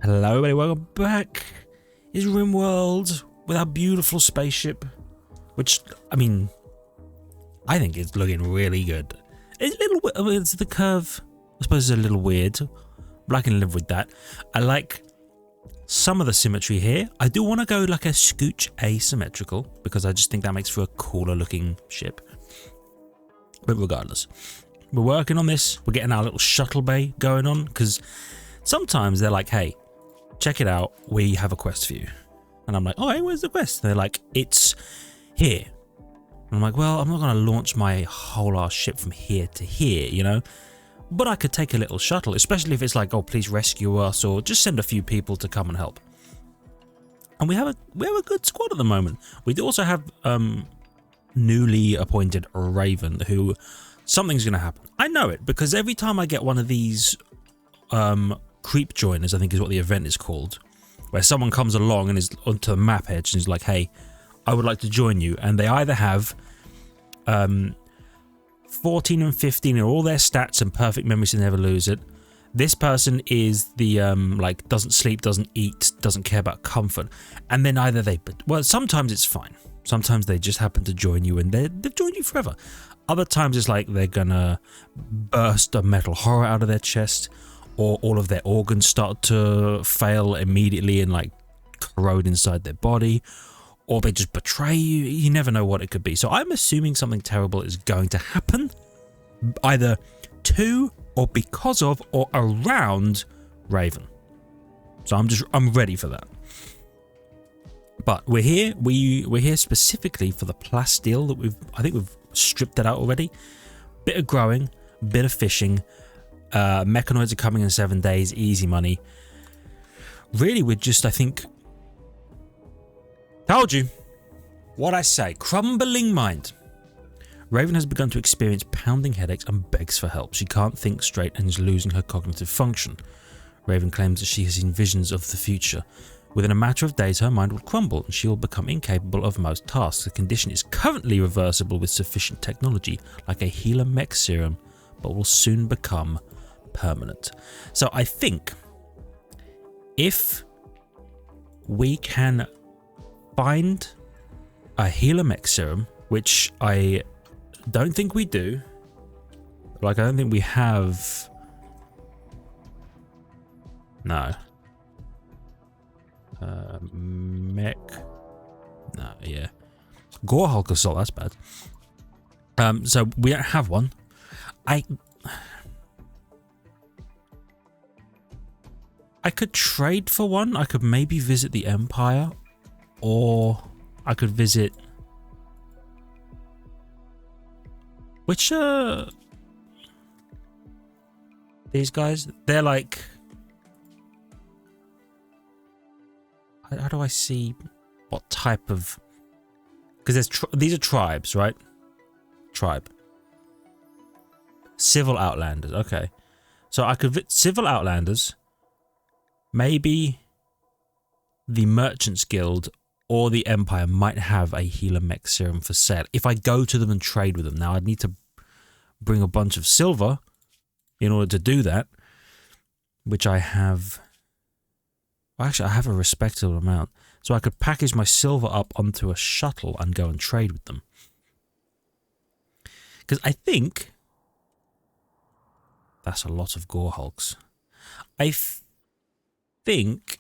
Hello everybody, welcome back. It's Rimworld with our beautiful spaceship, which, I mean, I think it's looking really good. It's a little, I mean, it's the curve, I suppose, is a little weird, but I can live with that. I like some of the symmetry here. I do want to go like a scooch asymmetrical, because I just think that makes for a cooler looking ship. But regardless, we're working on this. We're getting our little shuttle bay going on, because sometimes they're like, hey, check it out, we have a quest for you. And I'm like, oh, hey, where's the quest? And they're like, it's here. And I'm like, well, I'm not going to launch my whole ass ship from here to here, you know? But I could take a little shuttle, especially if it's like, oh, please rescue us, or just send a few people to come and help. And we have a good squad at the moment. We do also have newly appointed Raven, who something's going to happen. I know it, because every time I get one of these creep joiners, I think is what the event is called, where someone comes along and is onto the map edge and is like, hey, I would like to join you, and they either have 14 and 15 are all their stats and perfect memory so they never lose it. This person is the like doesn't sleep, doesn't eat, doesn't care about comfort, and then either they, well, sometimes it's fine, sometimes they just happen to join you and they've joined you forever. Other times it's like they're gonna burst a metal horror out of their chest, or all of their organs start to fail immediately and like corrode inside their body, or they just betray you. You never know what it could be. So I'm assuming something terrible is going to happen, either to or because of or around Raven. So I'm ready for that. But we're here. We're here specifically for the plasteel that I think we've stripped that out already. Bit of growing, bit of fishing. Mechanoids are coming in 7 days, easy money. Really, we're just, I think, told you what I say, crumbling mind. Raven has begun to experience pounding headaches and begs for help. She can't think straight and is losing her cognitive function. Raven claims that she has seen visions of the future. Within a matter of days, her mind will crumble and she will become incapable of most tasks. The condition is currently reversible with sufficient technology, like a healer mech serum, but will soon become permanent. So I think if we can find a healer mech serum, which I don't think we do, like I don't think we have, no, mech, no, yeah, Gore Hulk Assault, that's bad. So we don't have one. I could trade for one. I could maybe visit the Empire, or I could visit which these guys, they're like, how do I see what type of, because there's these are tribes, right? Tribe, civil outlanders. Okay, so I could civil outlanders, maybe the Merchants Guild or the Empire might have a healer mech serum for sale if I go to them and trade with them. Now I'd need to bring a bunch of silver in order to do that, which I have. Well, actually, I have a respectable amount, so I could package my silver up onto a shuttle and go and trade with them. Because I think that's a lot of Gore Hulks. I think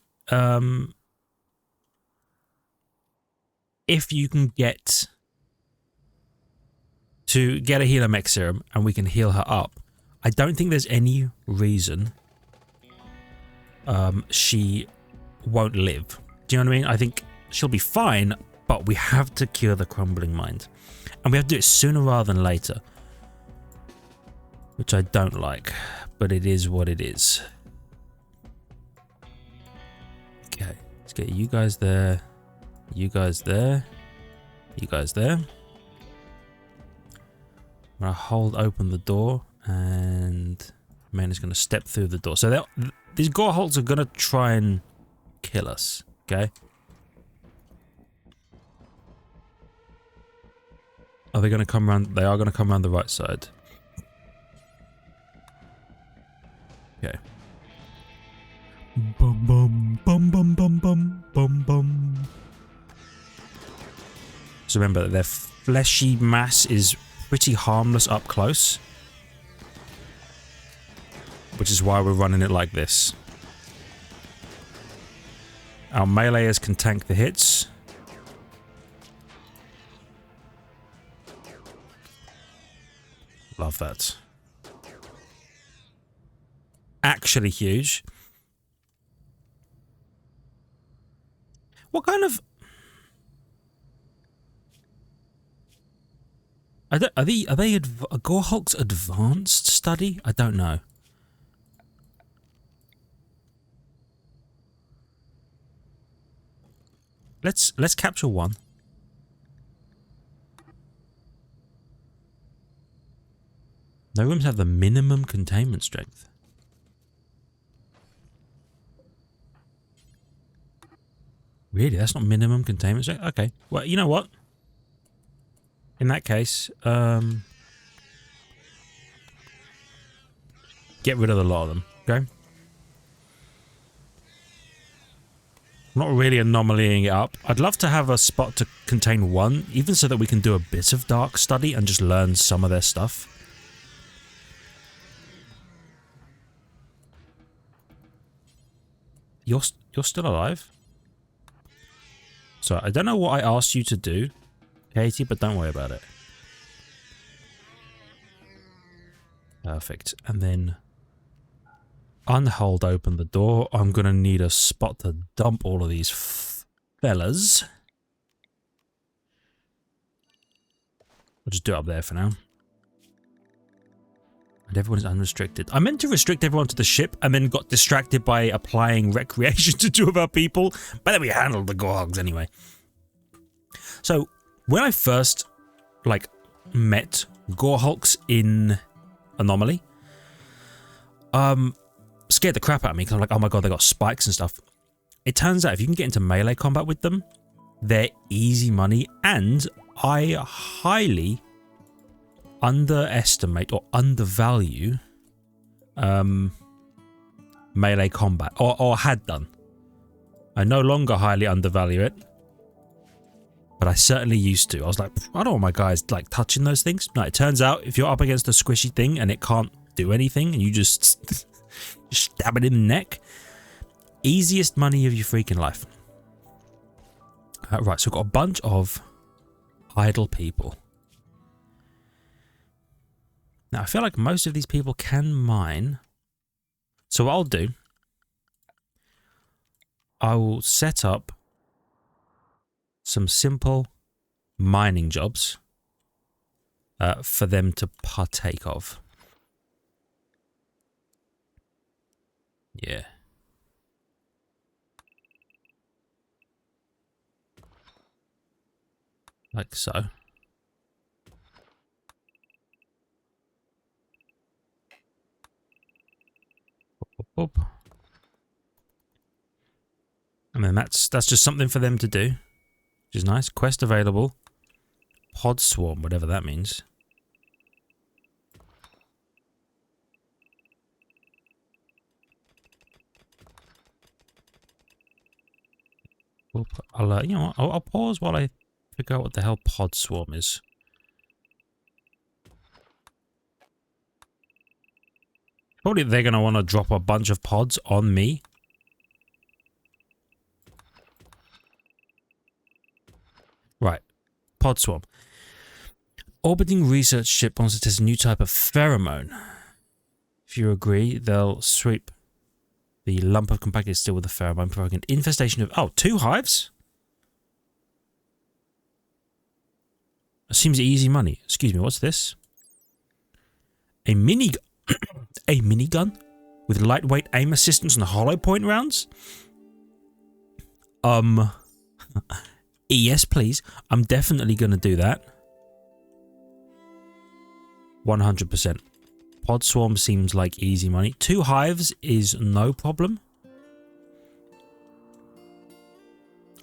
if you can get a healer mech serum and we can heal her up, I don't think there's any reason she won't live. Do you know what I mean? I think she'll be fine, but we have to cure the crumbling mind, and we have to do it sooner rather than later, which I don't like, but it is what it is. Okay, let's get you guys there, you guys there, you guys there. I'm gonna hold open the door, and man is gonna step through the door. So these Gore Hulks are gonna try and kill us. Okay. Are they gonna come around? They are gonna come around the right side. Okay. Bum bum bum bum bum bum bum bum. So remember that their fleshy mass is pretty harmless up close, which is why we're running it like this. Our meleeers can tank the hits. Love that. Actually huge. What kind of... Are they Gorehulk's advanced study? I don't know. Let's capture one. No rooms have the minimum containment strength. Really? That's not minimum containment strength? Okay. Well, you know what? In that case, get rid of a lot of them, okay? Not really anomalying it up. I'd love to have a spot to contain one, even so that we can do a bit of dark study and just learn some of their stuff. You're still alive? So I don't know what I asked you to do, Katie, but don't worry about it. Perfect. And then unhold open the door. I'm going to need a spot to dump all of these fellas. I'll just do it up there for now. And everyone is unrestricted. I meant to restrict everyone to the ship and then got distracted by applying recreation to two of our people. But then we handled the Gorehulks anyway. So when I first met Gorehulks in Anomaly, scared the crap out of me because I'm like, oh my god, they got spikes and stuff. It turns out if you can get into melee combat with them, they're easy money, and I highly underestimate or undervalue melee combat, or had done. I no longer highly undervalue it, but I certainly used to. I was like, I don't want my guys like touching those things. No, it turns out if you're up against a squishy thing and it can't do anything and you just stab it in the neck, easiest money of your freaking life. Right, so we've got a bunch of idle people. Now, I feel like most of these people can mine. So what I'll do, I will set up some simple mining jobs for them to partake of. Yeah. Like so. Up. And then that's just something for them to do, which is nice. Quest available. Pod swarm, whatever that means. I'll you know what? I'll pause while I figure out what the hell pod swarm is. Probably they're going to want to drop a bunch of pods on me. Right. Pod swarm. Orbiting research ship wants to test a new type of pheromone. If you agree, they'll sweep the lump of compacted steel with a pheromone, provoking an infestation of... Oh, 2 hives? That seems easy money. Excuse me, what's this? A minigun with lightweight aim assistance and hollow point rounds? Yes, please. I'm definitely going to do that. 100%. Pod swarm seems like easy money. 2 hives is no problem.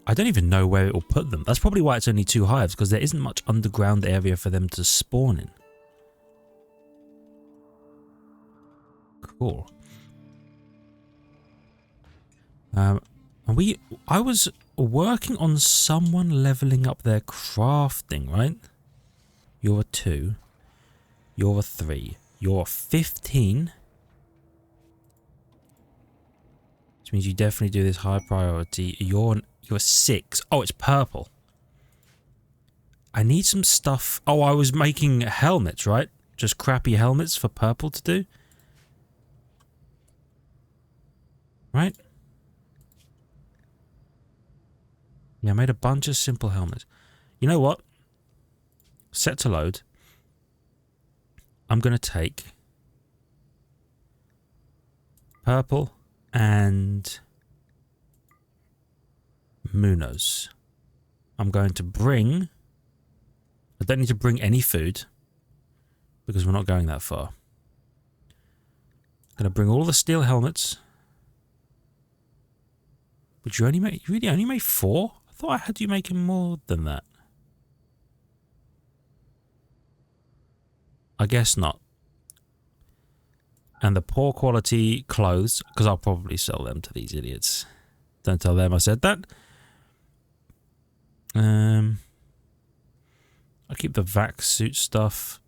I don't even know where it will put them. That's probably why it's only 2 hives, because there isn't much underground area for them to spawn in. Cool. And I was working on someone leveling up their crafting, right? You're a 2. You're a 3. You're a 15. Which means you definitely do this high priority. You're a 6. Oh, it's purple. I need some stuff. Oh, I was making helmets, right? Just crappy helmets for purple to do. Right? Yeah, I made a bunch of simple helmets. You know what? Set to load. I'm going to take purple and Munoz. I'm going to bring... I don't need to bring any food because we're not going that far. I'm going to bring all the steel helmets. But you really only made 4? I thought I had you making more than that. I guess not. And the poor quality clothes, because I'll probably sell them to these idiots. Don't tell them I said that. I'll keep the vac suit stuff.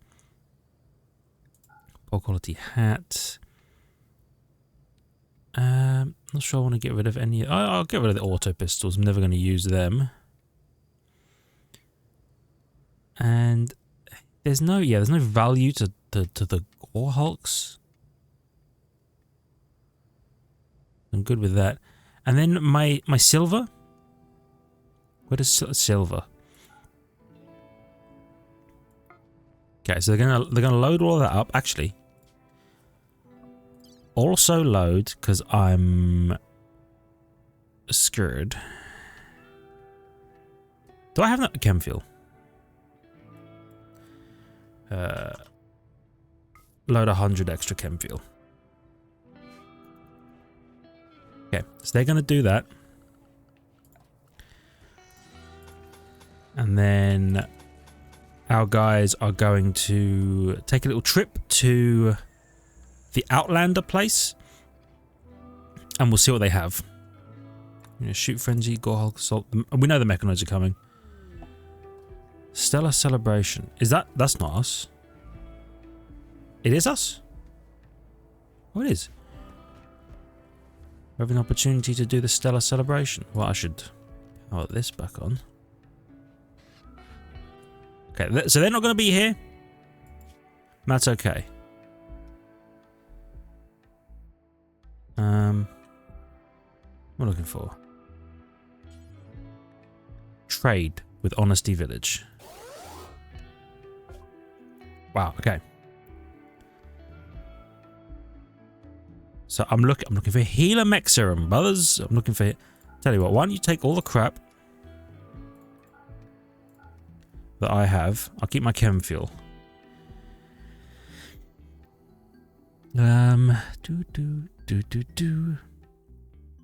Poor quality hat. Not sure I want to get rid of any. I'll get rid of the auto pistols. I'm never going to use them. And there's no value to the Gore Hulks. I'm good with that. And then my silver. Where does silver? Okay, so they're gonna load all of that up. Actually, also load because I'm scared. Do I have that chem fuel? Load 100 extra chem fuel. Okay, so they're gonna do that, and then our guys are going to take a little trip to the Outlander place, and we'll see what they have. You know, shoot frenzy, Gore Hulk assault. We know the mechanoids are coming. Stellar celebration. Is that's not us? It is us? Oh, it is. We have an opportunity to do the stellar celebration. Well, I should power this back on. Okay, so they're not going to be here. That's okay. What am I looking for? Trade with Honesty Village. Wow, okay. So I'm looking for healer mech serum, brothers. I'm looking for... Tell you what, why don't you take all the crap that I have. I'll keep my chem fuel.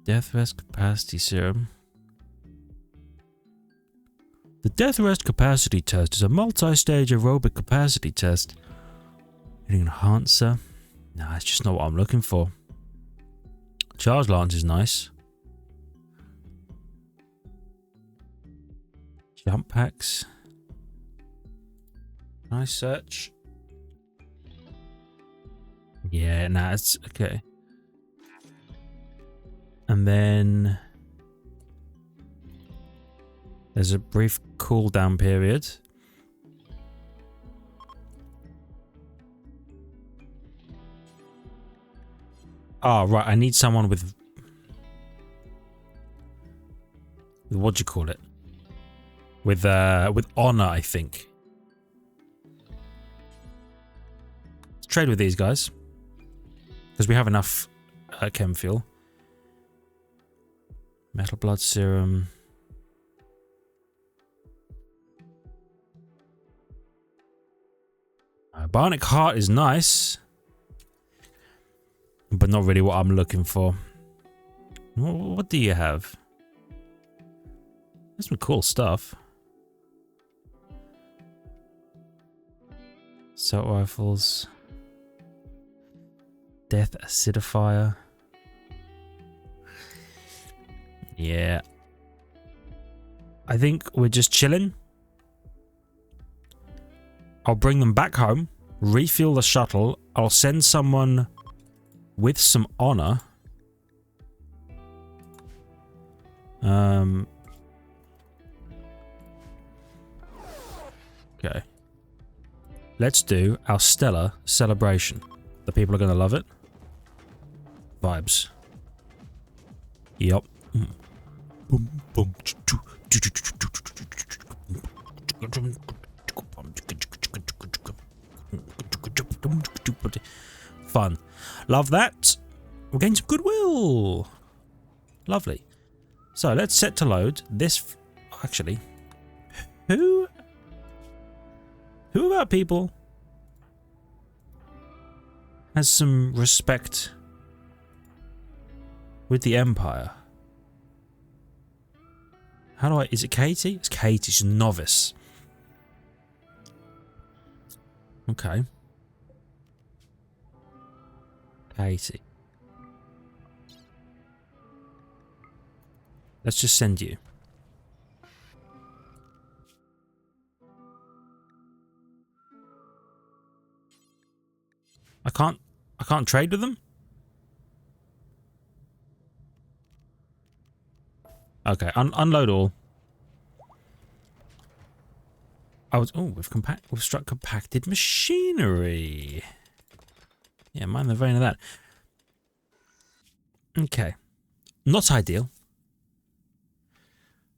Death rest capacity serum. The death rest capacity test is a multi-stage aerobic capacity test. An enhancer. Nah, it's just not what I'm looking for. Charge lance is nice. Jump packs. Nice search. Yeah, nah, it's okay. And then there's a brief cooldown period. Oh, right, I need someone with what do you call it? With honor, I think. Let's trade with these guys. Because we have enough chem fuel. Metal blood serum. Bionic heart is nice. But not really what I'm looking for. What do you have? There's some cool stuff. Assault rifles. Death acidifier. Yeah. I think we're just chilling. I'll bring them back home, refuel the shuttle. I'll send someone with some honor. Okay. Let's do our stellar celebration. The people are going to love it. Vibes. Yup. Fun. Love that. We're getting some goodwill. Lovely. So let's set to load this. Actually, who of our people has some respect with the Empire? How do I... Is it Katie? It's Katie. She's a novice. Okay. Katie. Let's just send you. I can't trade with them? Okay, unload all. We've struck compacted machinery. Yeah, mind the vein of that. Okay. Not ideal.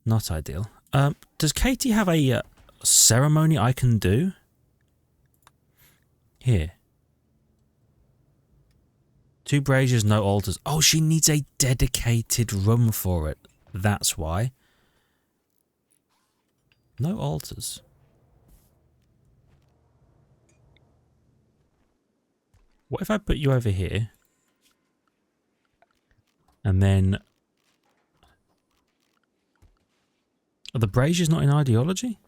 Not ideal. Does Katie have a ceremony I can do? Here. 2 braziers, no altars. Oh, she needs a dedicated room for it. That's why. No altars. What if I put you over here? And then... Are the braziers not in ideology?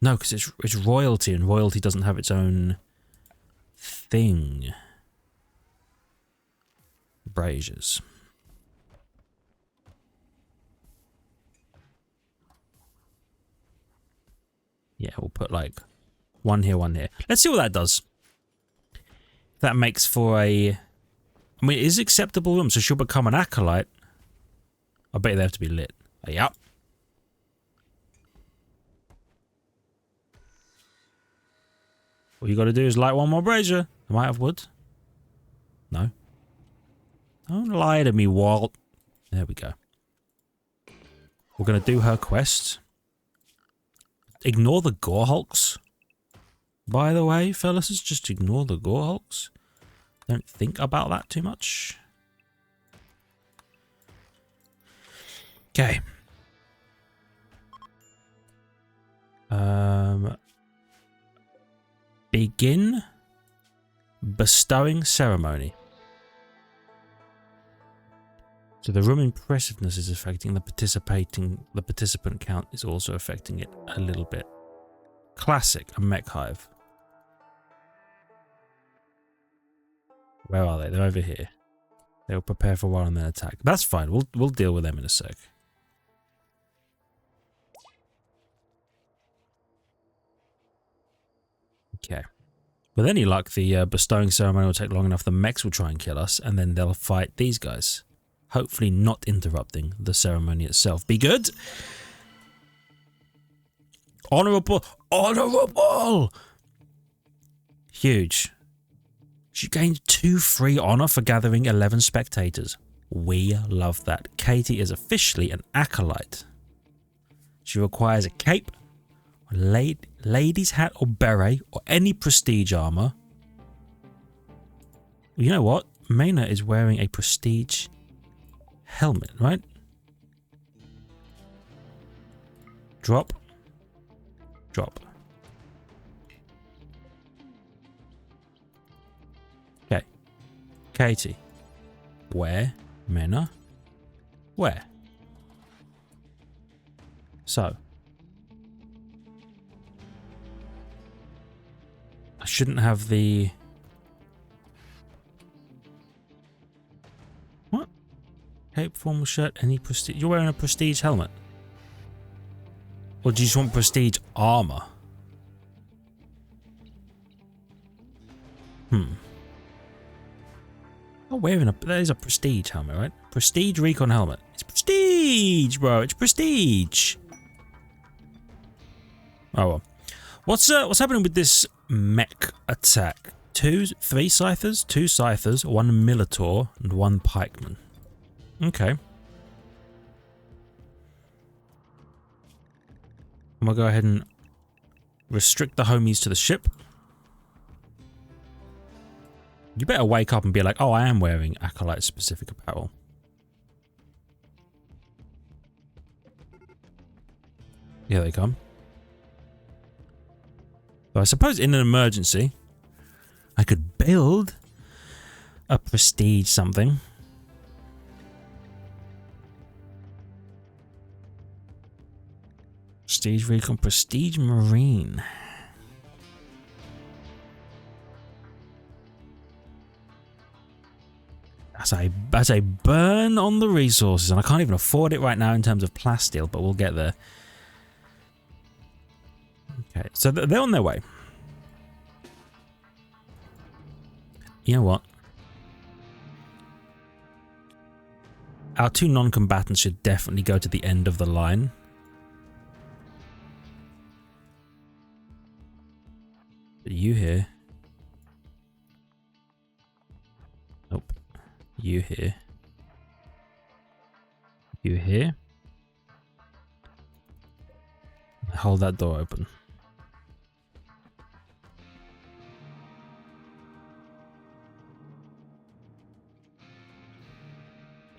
No, because it's royalty, and royalty doesn't have its own thing. Braziers. Yeah, we'll put like one here, one here. Let's see what that does. That makes for a... I mean, it is acceptable room, so she'll become an acolyte. I bet they have to be lit. Yep. All you got to do is light one more brazier. Am I out of wood? No. Don't lie to me, Walt. There we go. We're going to do her quest. Ignore the gore hulks. By the way, fellas, just ignore the gore hulks. Don't think about that too much. Okay. Begin bestowing ceremony. So the room impressiveness is affecting the participant count is also affecting it a little bit. Classic, a mech hive. Where are they? They're over here. They'll prepare for a while and then attack. That's fine. We'll deal with them in a sec. Okay. With any luck, the bestowing ceremony will take long enough. The mechs will try and kill us, and then they'll fight these guys. Hopefully not interrupting the ceremony itself. Be good. Honorable. Honorable. Huge. She gained 2 free honor for gathering 11 spectators. We love that. Katie is officially an acolyte. She requires a cape, a lady's hat or beret, or any prestige armor. You know what? Maina is wearing a prestige helmet, right? Drop. Drop. Okay. Katie. Where? Maina? Where? So. I shouldn't have the... Cape, formal shirt, any prestige. You're wearing a prestige helmet. Or do you just want prestige armor? Oh, wearing that is a prestige helmet, right? Prestige recon helmet. It's prestige, bro. It's prestige. Oh well. What's happening with this mech attack? 3 Scythers, 2 Scythers, 1 Minotaur, and 1 Pikeman. Okay. I'm gonna go ahead and restrict the homies to the ship. You better wake up and be like, oh, I am wearing Acolyte specific apparel. Here they come. But I suppose in an emergency, I could build a prestige something. Prestige recon, prestige marine. As I burn on the resources, and I can't even afford it right now in terms of plasteel, but we'll get there. Okay, so they're on their way. You know what? Our 2 non-combatants should definitely go to the end of the line. Are you here? Nope. You here? You here? Hold that door open.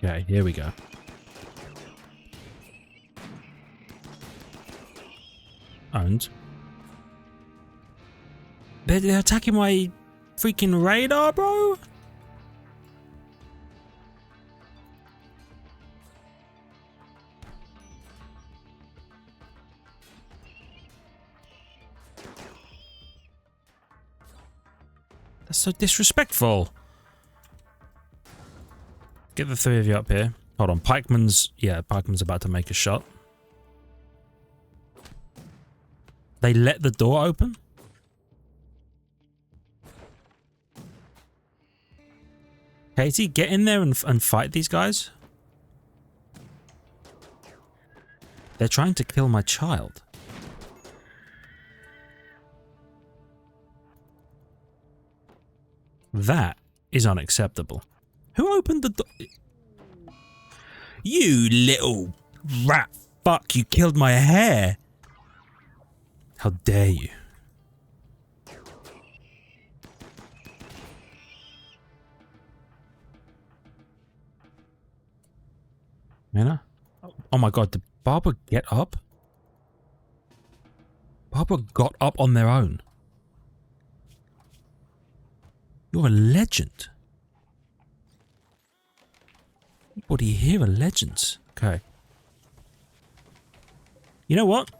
Okay, here we go. And they're attacking my freaking radar, bro. That's so disrespectful. Get the 3 of you up here. Hold on, Pikeman's about to make a shot. They let the door open? Katie, get in there and fight these guys. They're trying to kill my child. That is unacceptable. Who opened the door? You little rat fuck, you killed my hair. How dare you? Mana? Oh my god, did Barbara get up? Barbara got up on their own. You're a legend. Anybody here are legends? Okay. You know what?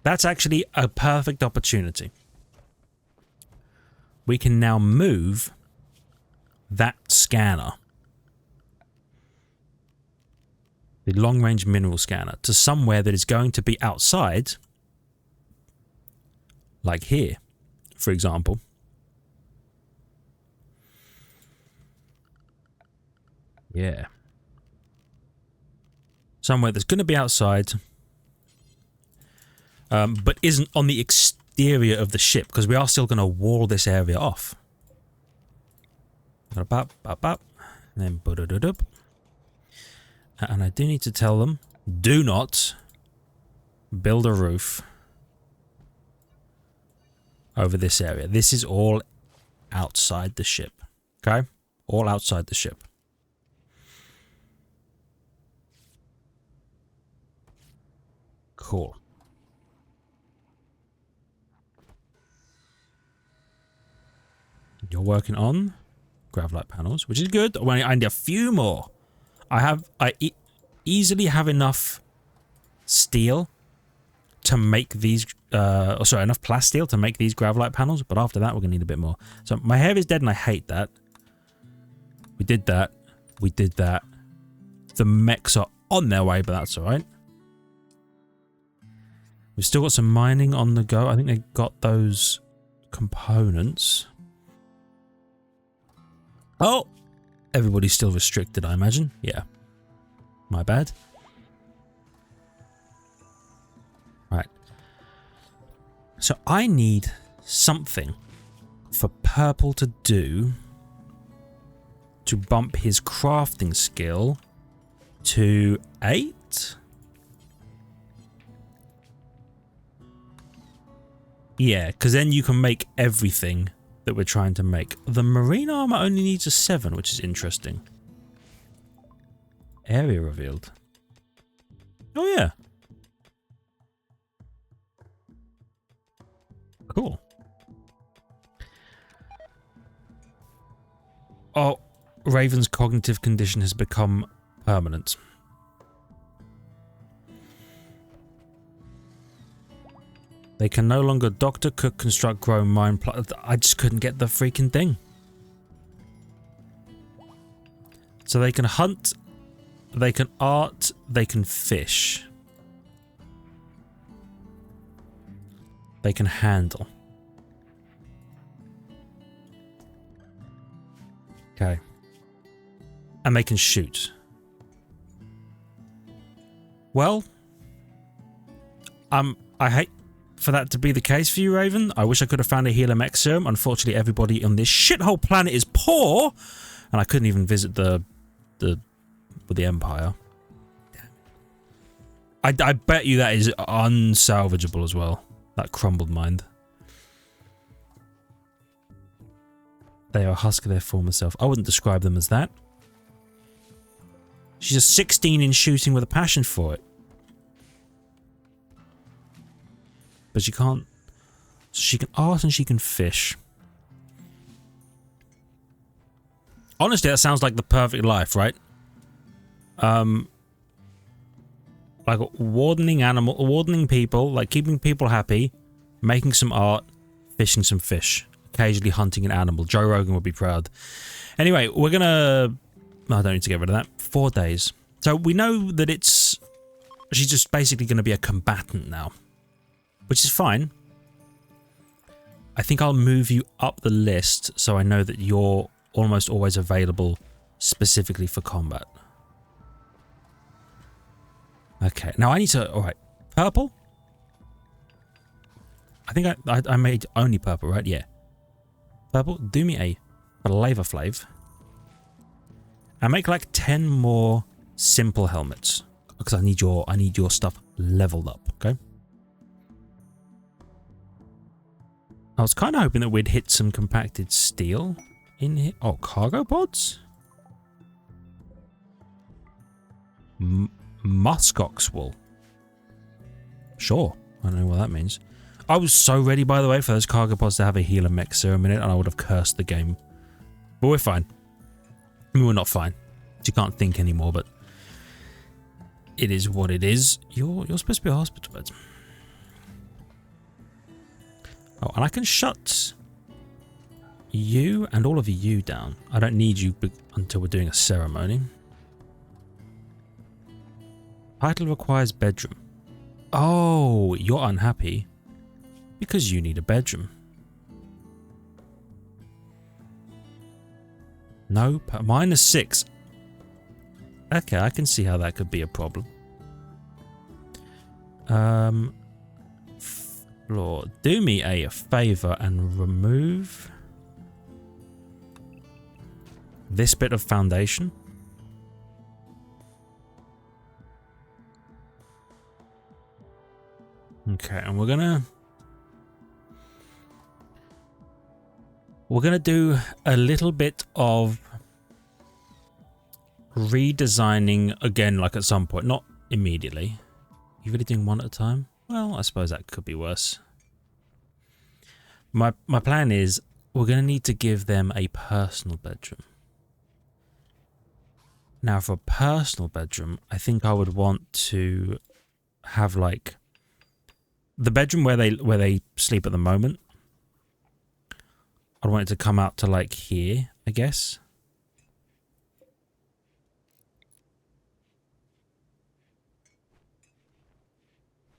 That's actually a perfect opportunity. We can now move that scanner, the long-range mineral scanner, to somewhere that is going to be outside, like here, for example. Yeah. Somewhere that's going to be outside, but isn't on the exterior of the ship, because we are still going to wall this area off. And then and I do need to tell them, do not build a roof over this area. This is all outside the ship. Okay? All outside the ship. Cool. You're working on Gravlight panels, which is good. I need a few more. I easily have enough steel to make these, enough plasteel to make these Gravlight panels, but after that we're going to need a bit more. So my hair is dead and I hate that. We did that. we did that. The mechs are on their way, but that's alright. We've still got some mining on the go. I think they got those components. Oh! Everybody's still restricted, I imagine. Yeah. My bad. Right. So I need something for Purple to do to bump his crafting skill to 8? Yeah, because then you can make everything that we're trying to make. The marine armor only needs a 7, which is interesting. Area revealed. Oh yeah. Cool. Oh, Raven's cognitive condition has become permanent. They can no longer doctor, cook, construct, grow, mine, I just couldn't get the freaking thing. So they can hunt, they can art, they can fish. They can handle. Okay. And they can shoot. Well, I hate for that to be the case for you, Raven. I wish I could have found a healer mech serum. Unfortunately, everybody on this shithole planet is poor, and I couldn't even visit the Empire. I bet you that is unsalvageable as well. That crumbled mind. They are a husk of their former self. I wouldn't describe them as that. She's a 16 in shooting with a passion for it. But she can't... She can art and she can fish. Honestly, that sounds like the perfect life, right? Like wardening people, like keeping people happy, making some art, fishing some fish, occasionally hunting an animal. Joe Rogan would be proud. Anyway, we're gonna... I don't need to get rid of that. 4 days. So we know that it's... She's just basically going to be a combatant now. Which is fine. I think I'll move you up the list so I know that you're almost always available specifically for combat. Okay, now I need to... Alright, purple? I think I made only purple, right? Yeah. Purple, do me a Flavor Flav. And make like 10 more simple helmets. Because I need your stuff leveled up, okay? I was kind of hoping that we'd hit some compacted steel in here. Oh, cargo pods? Muskox wool. Sure. I don't know what that means. I was so ready, by the way, for those cargo pods to have a healer mech serum in it, and I would have cursed the game. But we're fine. I mean, we're not fine. You can't think anymore, but it is what it is. You're supposed to be a hospital bed. Oh, and I can shut you and all of you down. I don't need you until we're doing a ceremony. Title requires bedroom. Oh, you're unhappy because you need a bedroom. No, -6. Okay, I can see how that could be a problem. Floor. Do me a favor and remove this bit of foundation. Okay, and we're gonna do a little bit of redesigning again, like at some point, not immediately. You really doing one at a time? Well, I suppose that could be worse. My plan is we're going to need to give them a personal bedroom. Now, for a personal bedroom, I think I would want to have like the bedroom where they sleep at the moment. I'd want it to come out to like here, I guess.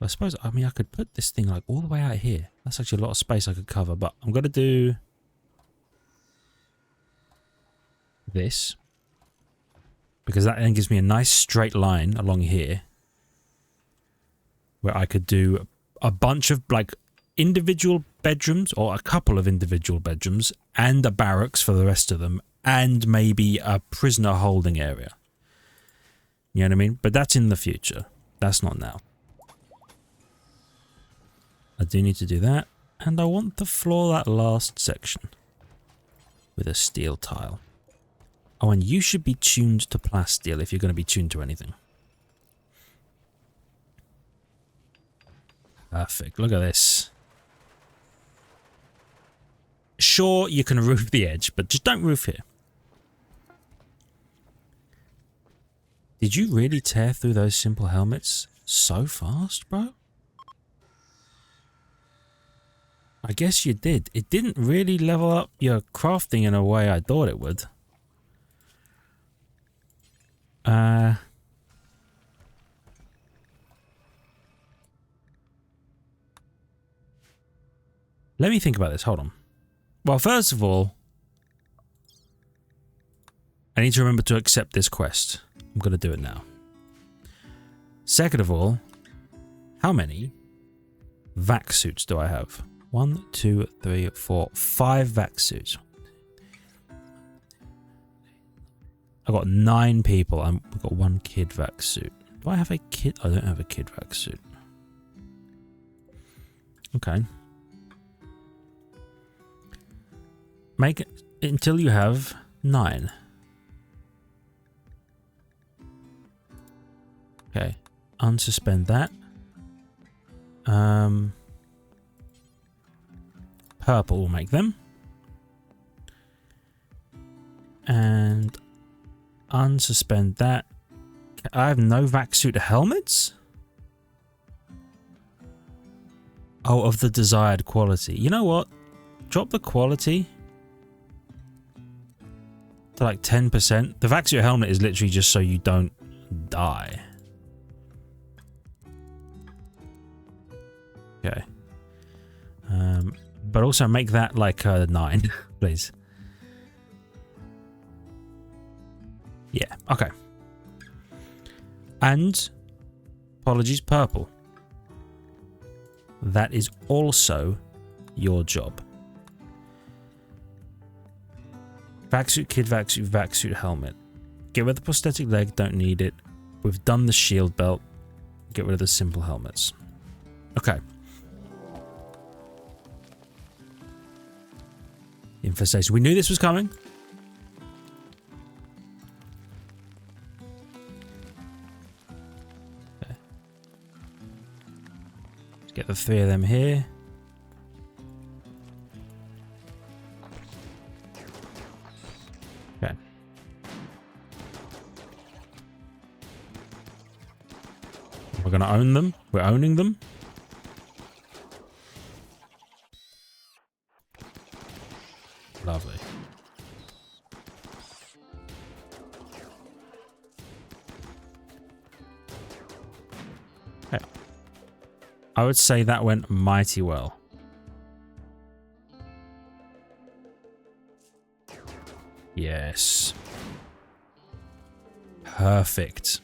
I suppose, I mean, I could put this thing like all the way out here. That's actually a lot of space I could cover, but I'm going to do this. Because that then gives me a nice straight line along here. Where I could do a bunch of like individual bedrooms or a couple of individual bedrooms and a barracks for the rest of them and maybe a prisoner holding area. You know what I mean? But that's in the future. That's not now. I do need to do that, and I want to floor that last section with a steel tile. Oh, and you should be tuned to plasteel if you're going to be tuned to anything. Perfect. Look at this. Sure, you can roof the edge, but just don't roof here. Did you really tear through those simple helmets so fast, bro? I guess you did. It didn't really level up your crafting in a way I thought it would. Let me think about this. Hold on. Well, first of all, I need to remember to accept this quest. I'm going to do it now. Second of all, how many vac suits do I have? 1, 2, 3, 4, 5 vac suits. I've got 9 people. We've got 1 kid vac suit. Do I have a kid? I don't have a kid vac suit. Okay. Make it until you have 9. Okay. Unsuspend that. Purple will make them. And unsuspend that. I have no vac suit helmets? Oh, of the desired quality. You know what? Drop the quality to like 10%. The vac suit helmet is literally just so you don't die. Okay. But also make that like 9, please. Yeah, okay. And, apologies, purple. That is also your job. Vac suit, kid vac suit, helmet. Get rid of the prosthetic leg, don't need it. We've done the shield belt. Get rid of the simple helmets. Okay. Infestation. We knew this was coming. Okay. Let's get the 3 of them here. Okay. We're going to own them. We're owning them. Lovely. Okay. I would say that went mighty well. Yes. Perfect.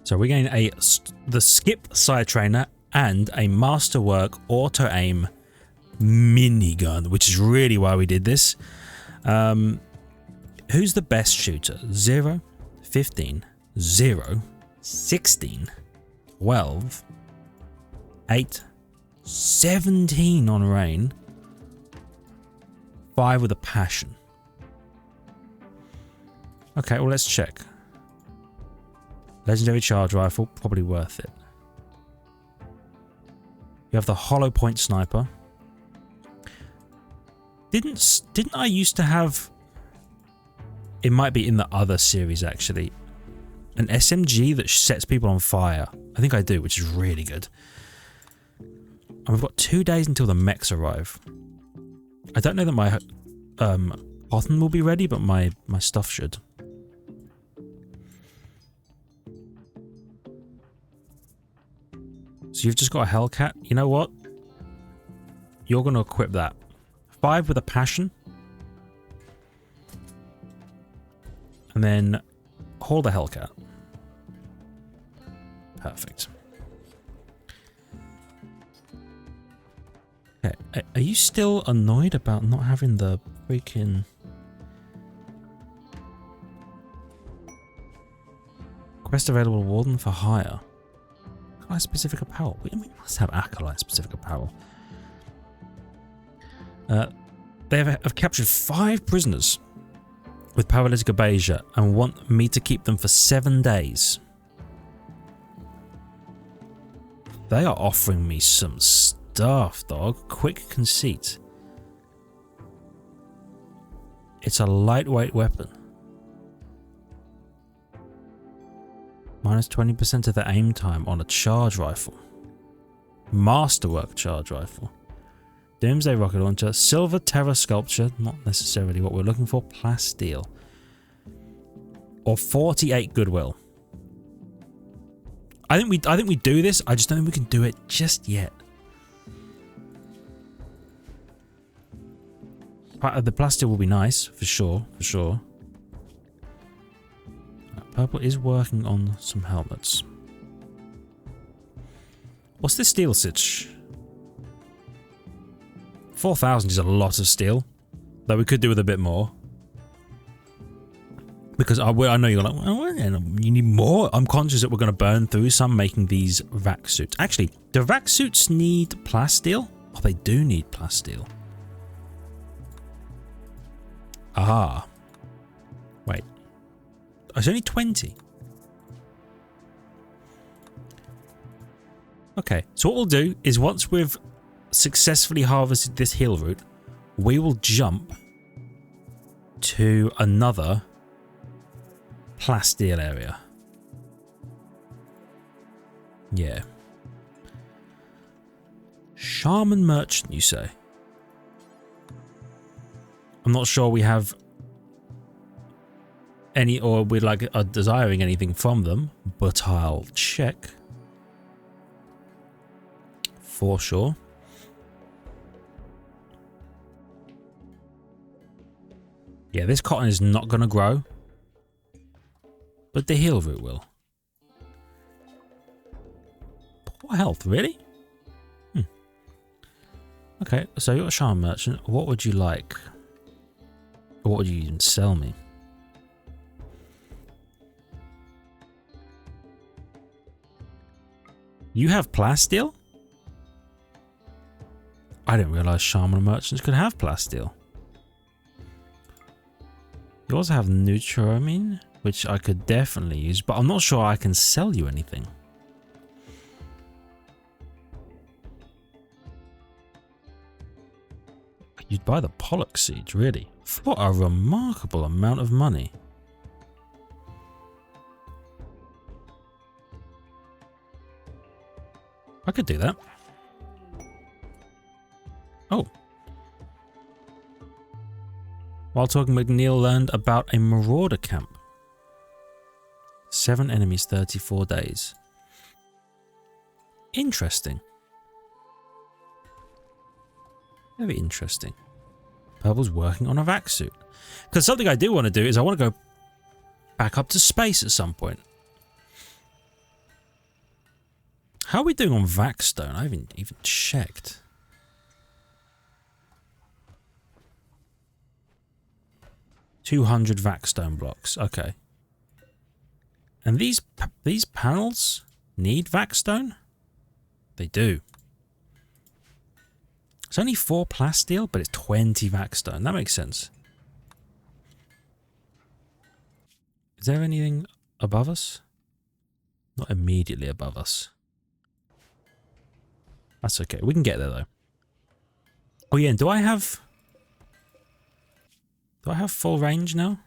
So we're getting the skip side trainer and a masterwork auto aim minigun, which is really why we did this. Who's the best shooter? 0, 15, 0, 16, 12, 8, 17 on rain, 5 with a passion. Okay, well, let's check. Legendary charge rifle, probably worth it. You have the hollow point sniper. Didn't I used to have, it might be in the other series actually, an SMG that sets people on fire? I think I do, which is really good. And we've got 2 days until the mechs arrive. I don't know that my cotton will be ready, but my stuff should. So you've just got a Hellcat. You know what? You're going to equip that. 5 with a passion. And then haul the Hellcat. Perfect. Okay. Are you still annoyed about not having the freaking... Quest available Warden for hire. Acolyte specific apparel. We must have acolyte specific apparel. They have captured 5 prisoners with paralytic abasia and want me to keep them for 7 days. They are offering me some stuff, dog. Quick conceit. It's a lightweight weapon. Minus 20% of the aim time on a charge rifle. Masterwork charge rifle. Doomsday rocket launcher. Silver terror sculpture. Not necessarily what we're looking for. Plasteel. Or 48 goodwill. I think we do this. I just don't think we can do it just yet. The plasteel will be nice for sure. For sure. Purple is working on some helmets. What's this steel sitch? 4,000 is a lot of steel, though we could do with a bit more. Because I know you're like, well, you need more. I'm conscious that we're going to burn through some making these vac suits. Actually, do vac suits need plasteel? Oh, they do need plasteel. Ah. Wait. It's only 20. Okay, so what we'll do is once we've successfully harvested this hill root, we will jump to another plasteel area. Yeah. Shaman merchant, you say? I'm not sure we have any, or we're like are desiring anything from them, but I'll check for sure. Yeah, this cotton is not going to grow, but the hill root will. Poor health, really? Okay, so you're a charm merchant. What would you like? Or what would you even sell me? You have plasteel? I didn't realize shaman merchants could have plasteel. You also have neutroamine, which I could definitely use, but I'm not sure I can sell you anything. You'd buy the pollock seeds, really? For a remarkable amount of money. I could do that. Oh. While talking, McNeil learned about a marauder camp. 7 enemies, 34 days. Interesting. Very interesting. Purple's working on a vac suit. Because something I do want to do is I want to go back up to space at some point. How are we doing on vac stone? I haven't even checked. $200 vac stone blocks. Okay. And these panels need vac stone? They do. It's only 4 plasteel, but it's 20 vac stone. That makes sense. Is there anything above us? Not immediately above us. That's okay. We can get there though. Oh yeah, and do I have full range now?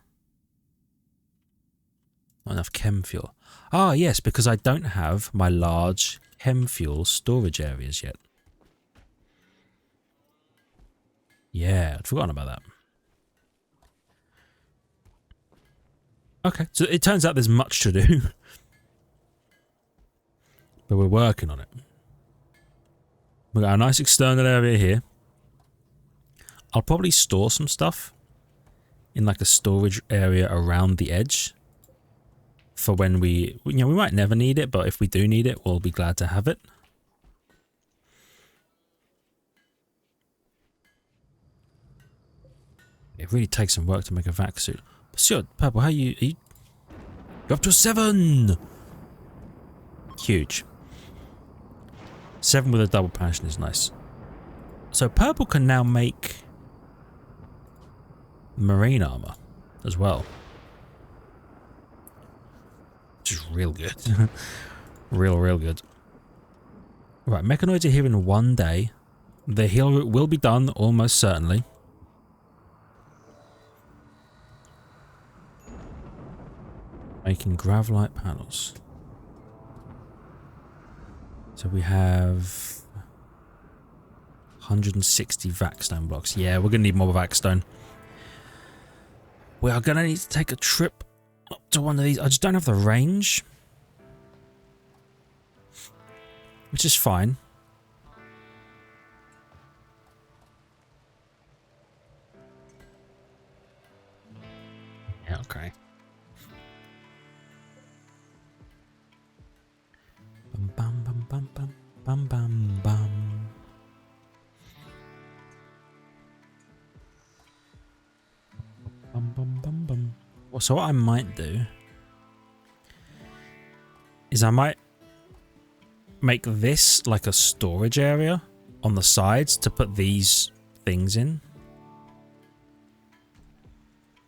Not enough chem fuel. Ah yes, because I don't have my large chem fuel storage areas yet. Yeah, I'd forgotten about that. Okay, so it turns out there's much to do. But we're working on it. We've got a nice external area here. I'll probably store some stuff in like a storage area around the edge for when we might never need it, but if we do need it, we'll be glad to have it. It really takes some work to make a vac suit. Sure, Purple, how you you're up to a 7! Huge. 7 with a double passion is nice. So Purple can now make marine armor as well. Which is real good. real good. Right, mechanoids are here in 1 day. The heal route will be done almost certainly. Making gravlite panels. So we have 160 vac-stone blocks. Yeah, we're going to need more vac-stone. We are going to need to take a trip up to one of these. I just don't have the range. Which is fine. Yeah, okay. Bum bum bum bum bum bum bum. Bum bum bum bum. Well, so what I might do is I might make this like a storage area on the sides to put these things in.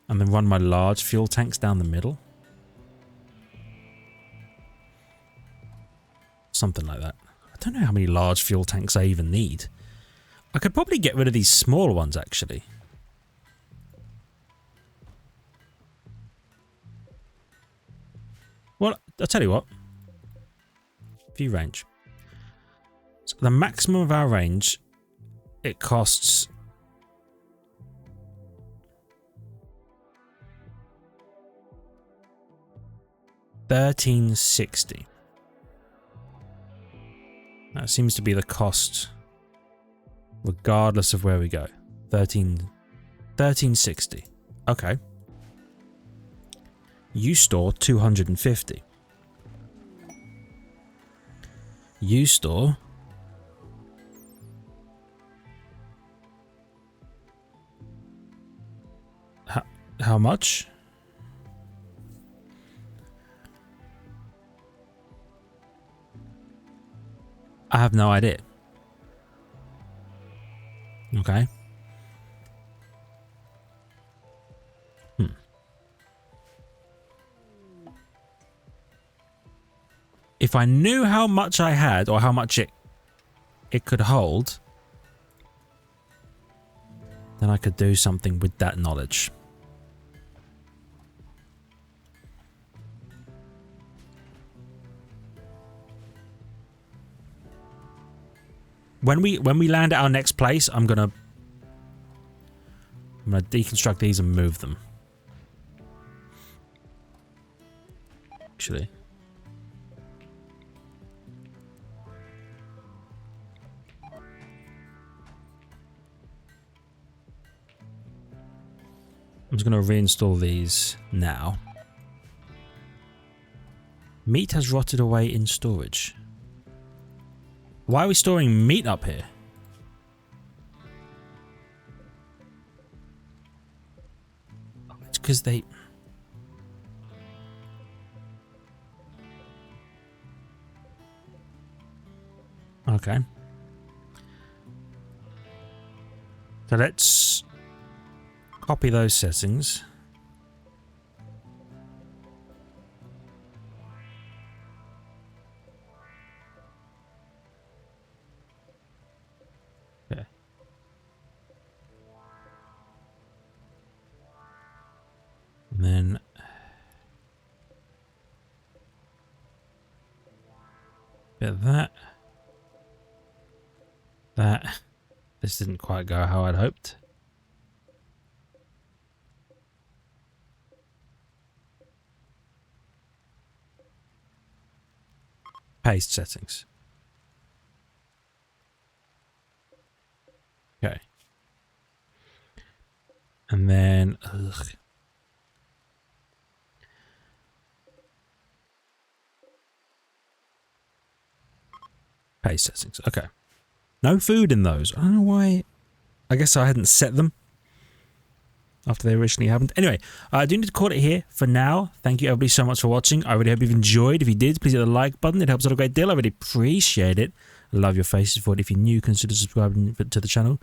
And then run my large fuel tanks down the middle. Something like that. I don't know how many large fuel tanks I even need. I could probably get rid of these smaller ones, actually. Well, I'll tell you what. View range. So the maximum of our range, it costs... $13.60. That seems to be the cost regardless of where we go. $13.60. Okay. You store 250. You store how much? I have no idea. Okay. If I knew how much I had or how much it could hold, then I could do something with that knowledge. When we land at our next place, I'm gonna deconstruct these and move them. Actually. I'm just gonna reinstall these now. Meat has rotted away in storage. Why are we storing meat up here? It's because they... Okay. So let's copy those settings. Okay. And then bit of that. That. This didn't quite go how I'd hoped. Paste settings. And then, ugh. Pace settings. Okay. No food in those. I don't know why. I guess I hadn't set them after they originally happened. Anyway, I do need to call it here for now. Thank you everybody so much for watching. I really hope you've enjoyed. If you did, please hit the like button. It helps out a great deal. I really appreciate it. I love your faces for it. If you're new, consider subscribing to the channel.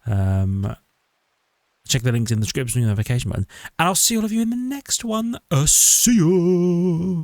Check the links in the description, the notification button. And I'll see all of you in the next one. See ya!